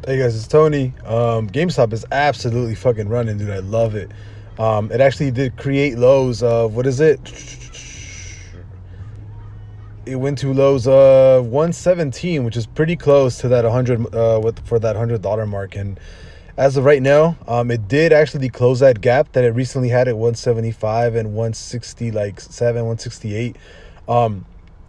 Hey guys, it's Tony. GameStop is absolutely fucking running, dude. I love it. It actually did create lows of what is it? It went to lows of 117, which is pretty close to that 100 for that $100 mark. And as of right now, it did actually close that gap that it recently had at 175 and 160, like 168.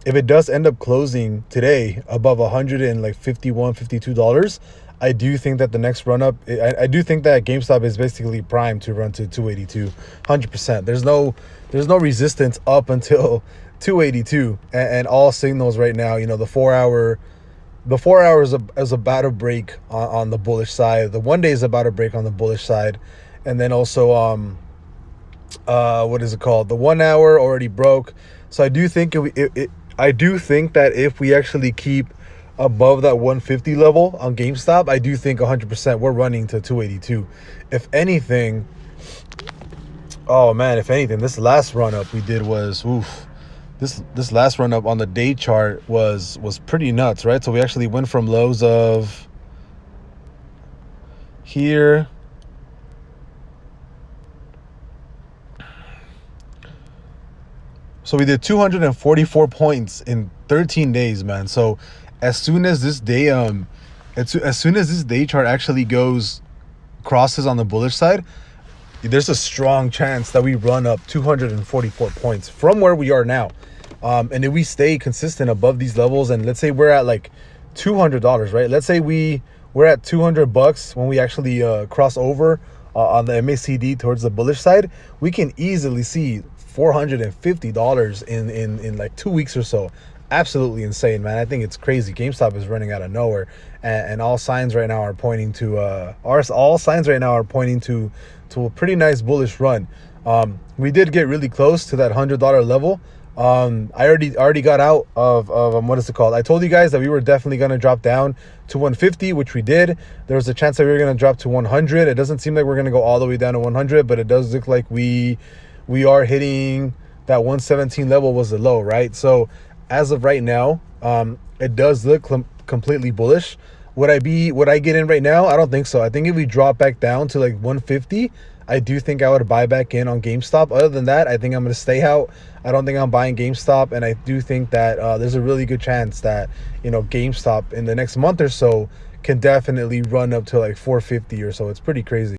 If it does end up closing today above 100 and like 51, $52, I do think that the next run up, I do think that GameStop is basically primed to run to 282, 100%. There's no resistance up until 282, and all signals right now, the 4 hour is about to break on the bullish side. The 1 day is about to break on the bullish side, and then also what is it called? The 1 hour already broke. So I do think I do think that if we actually keep above that 150 level on GameStop, I do think 100% we're running to 282. If anything, oh man, if anything, this last run up we did was oof. This last run up on the day chart was pretty nuts, right? So we actually went from lows of here. So we did 244 points in 13 days, man. So as soon as this day as soon as this day chart actually crosses on the bullish side, there's a strong chance that we run up 244 points from where we are now. And if we stay consistent above these levels, and let's say we're at like $200, right? Let's say we're at $200 when we actually cross over on the MACD towards the bullish side, we can easily see $450 in like 2 weeks or so. Absolutely insane, man. I think it's crazy. GameStop is running out of nowhere, and all signs right now are pointing to a pretty nice bullish run. We did get really close to that $100 level. I already got out of what is it called? I told you guys that we were definitely going to drop down to 150, which we did. There was a chance that we were going to drop to 100. It doesn't seem like we're going to go all the way down to 100, but it does look like we are hitting that 117 level was the low, right? So as of right now, it does look completely bullish. Would I get in right now? I don't think so. I think if we drop back down to like 150, I do think I would buy back in on GameStop. Other than that, I think I'm going to stay out. I don't think I'm buying GameStop, and I do think that there's a really good chance that GameStop in the next month or so can definitely run up to like 450 or so. It's pretty crazy.